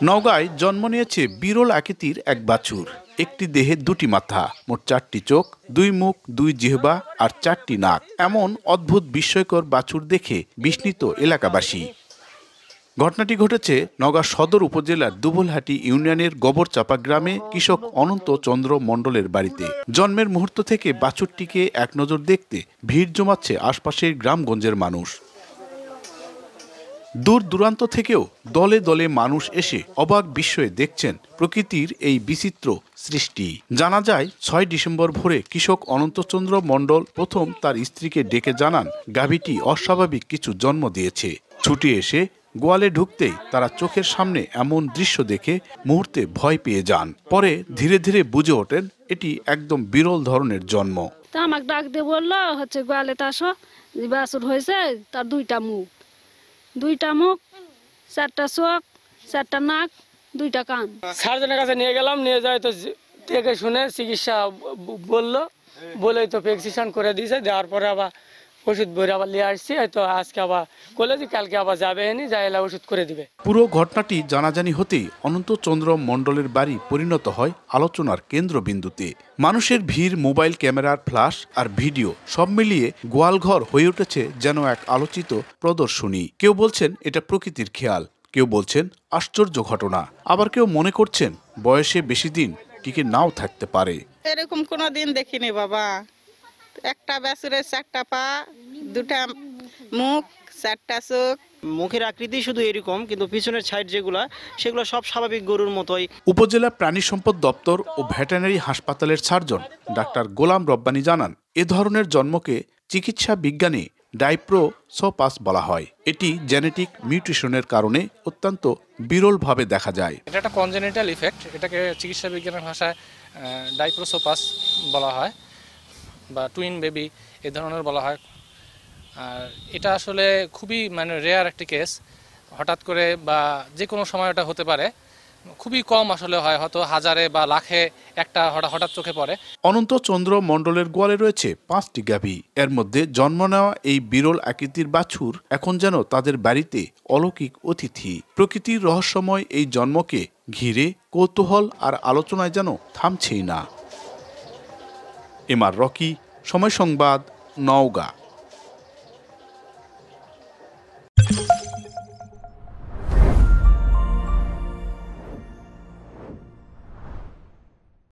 নওগাঁয় জন্ম নিয়েছে বিরল আকৃতির এক বাছুর। একটি দেহে দুটি মাথা, মোট 4টি চোখ, 2 মুখ, 2 জিহ্বা আর 4টি নাক। এমন অদ্ভুত বিস্ময়কর বাছুর দেখে বিস্মিত এলাকাবাসী। ঘটনাটি ঘটেছে নওগাঁ সদর উপজেলার দুবলহাটি ইউনিয়নের গোবরচাপা গ্রামে কৃষক অনন্ত চন্দ্র মণ্ডলের বাড়িতে। জন্মের মুহূর্ত থেকে বাছুরটিকে এক নজর দেখতে ভিড় জমাচ্ছে আশপাশের গ্রামগঞ্জের মানুষ। দূর দূরান্ত থেকেও দলে দলে মানুষ এসে অবাক বিস্ময়ে দেখছেন প্রকৃতির এই বিচিত্র সৃষ্টি। জানা যায় 6 ডিসেম্বর ভোরে কৃষক অনন্তচন্দ্র মণ্ডল প্রথম তার স্ত্রীকে ডেকে জানান গাভীটি অস্বাভাবিক কিছু জন্ম দিয়েছে। ছুটে এসে গোয়ালে ঢুকতেই তারা চোখের সামনে এমন দৃশ্য দেখে মুহূর্তে ভয় পেয়ে যান। পরে ধীরে ধীরে বুঝে ওঠেন এটি একদম বিরল ধরনের জন্ম। তা আমাকে ডাক দিয়ে বললো গোয়ালে আসো, বাছুর হয়েছে, তার 2টা মুখ, 4টা চোখ, 4টা নাক, 2টা কান। সার্জনের কাছে নিয়ে গেলাম, নিয়ে যাই তো দেখে শুনে চিকিৎসা বলেই তো প্রেসক্রিপশন করে দিয়েছে। দেওয়ার পরে আবার ওষুধ বইরে আবার নিয়ে আসছি। তো আজকে আবার কলেজে কালকে আবার যাবে এনে যাই ওষুধ করে দিবে। পুরো ঘটনাটি জানাজানি হতেই অনন্তচন্দ্র মণ্ডলের বাড়ি পরিণত হয় আলোচনার কেন্দ্রবিন্দুতে। মানুষের ভিড়, মোবাইল ক্যামেরার ফ্ল্যাশ আর ভিডিও সব মিলিয়ে গোয়ালঘর হয়ে উঠেছে যেন এক আলোচিত প্রদর্শনী। কেউ বলছেন এটা প্রকৃতির খেয়াল, কেউ বলছেন আশ্চর্য ঘটনা, আবার কেউ মনে করছেন বয়সে বেশি দিন টিকে নাও থাকতে পারে। এরকম কোনোদিন দেখিনি বাবা। একটা বাছুরের 4টা পা, 2টা মুখ, 4টা চোখ। মুখের আকৃতি শুধু এরকম, কিন্তু পিছনের সাইড সেগুলো সব স্বাভাবিক গরুর মতোই। উপজেলা প্রাণী সম্পদ দপ্তর ও ভেটেরিনারি হাসপাতালের সার্জন ডাক্তার গোলাম রব্বানী জানান, এ ধরনের জন্মকে চিকিৎসা বিজ্ঞানে ডাইপ্রোসোপাস বলা হয়। এটি জেনেটিক মিউটেশনের কারণে অত্যন্ত বিরলভাবে দেখা যায়। এটা একটা কনজেনিটাল ইফেক্ট, এটাকে চিকিৎসা বিজ্ঞানের ভাষায় ডাইপ্রোসোপাস বলা হয় বা টুইন বেবি এ ধরনের বলা হয়। আর এটা আসলে খুবই রেয়ার একটি কেস, হঠাৎ করে বা যে কোনো সময় এটা হতে পারে। খুবই কম আসলে হয়, হয়তো হাজারে বা লাখে একটা হঠাৎ চোখে পড়ে। অনন্তচন্দ্র মণ্ডলের গোয়ালে রয়েছে 5টি গাভী। এর মধ্যে জন্ম নেওয়া এই বিরল আকৃতির বাছুর এখন যেন তাদের বাড়িতে অলৌকিক অতিথি। প্রকৃতির রহস্যময় এই জন্মকে ঘিরে কৌতূহল আর আলোচনায় যেন থামছেই না। এমআর রকি, সময় সংবাদ, নওগাঁ।